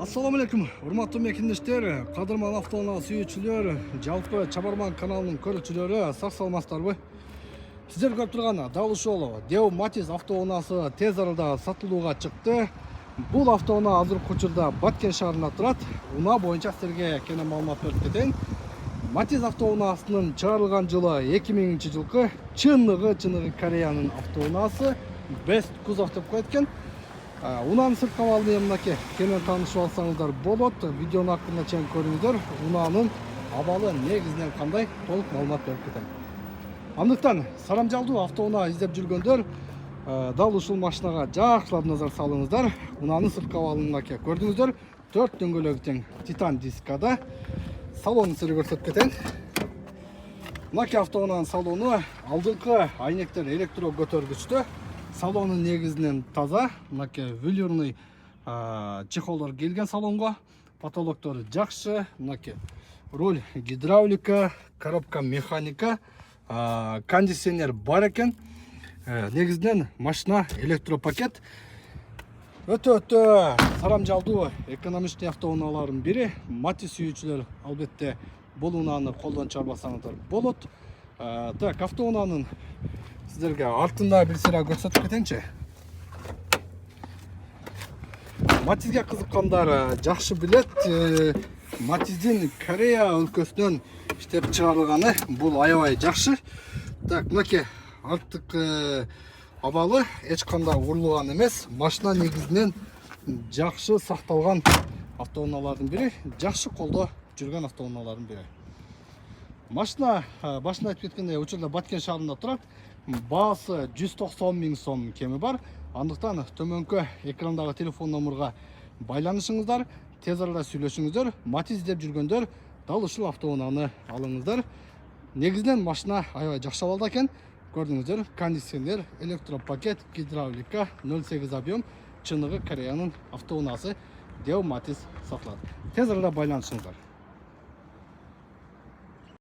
Assalamu alaikum, урматтуу мекендештер, кадырман автоунаа сүйүүчүлөр, жалпы Чабарман каналынын көрүүчүлөрү, сак саламатсыздарбы? Сиздер көрүп турган дал ушул Deo Matiz автоунаасы тез арада сатылууга чыкты. Бул автоунаа азыркы учурда Баткен шаарында турат. Унаа боюнча силерге кене маалымат берип кетейин. Matiz автоунаасынын чыгарылган жылы 2000-жылкы чыныгы Кореянын автоунаасы Best кузов деп коет экен. Унаанын сырткы абалын мынакей кенен таанышып алсаңыздар болот. Видеонун акырына чейин көрүңүздөр. Унаанын абалы негизинен кандай толук маалымат берип кетем. Андыктан сарамжалдуу автоунаа издеп жүргөндөр дал ушул машинага жакшылап назар салыңыздар. Унаанын сырткы абалын мынакей көрдүңүздөр. 4 дөңгөлөгү тең титан дискада. Салонун силерге көрсөтүп кетейин. Мынакей автоунаанын салону алдыңкы айнектер электро көтөргүчтүү. Салонun негизинен таза, мынакей велюрный чехолдор келген салонго. Потолоктору жакшы, мынакей руль гидравлика, коробка механика, кондиционер бар экен. Негизинен машина электропакет. Өтө сарамжалдуу экономичный автоунаалардын бири. Matiz сүйүүчүлөр албетте бул унааны колдон чыгарбасаңыздар болот. Так, автоунаанын сіздерге артында бір сыра көрсөтүп кетейинчи. Matizге кызыккандар жакшы билет. Matiz'in Корея өлкөсүнөн иштеп чыгарылганы бул аябай жакшы. Так, мынакей арттык абалы эч кандай урулган эмес. Машина негизинен жакшы сакталган автоунаалардын бири, жакшы колдо жүргөн автоунаалардын бири. Машина башында айтып кеткендей учурда Баткен шаарында турат. Баасы 190 000 сом кеми бар. Андыктан төмөнкү экрандагы телефон номурга байланышыңыздар, тез арада сүйлөшүңүздөр. Matiz деп жүргөндөр дал ушул автоунааны алыңыздар. Негизинен машина аябай жакшы абалда экен. Көрдүңүздөр, кондиционер, электропакет, гидравлика, 0,8 объем, чыныгы Кореянын автоунаасы Deo Matiz сатылат. Тез арада байланышыңыздар.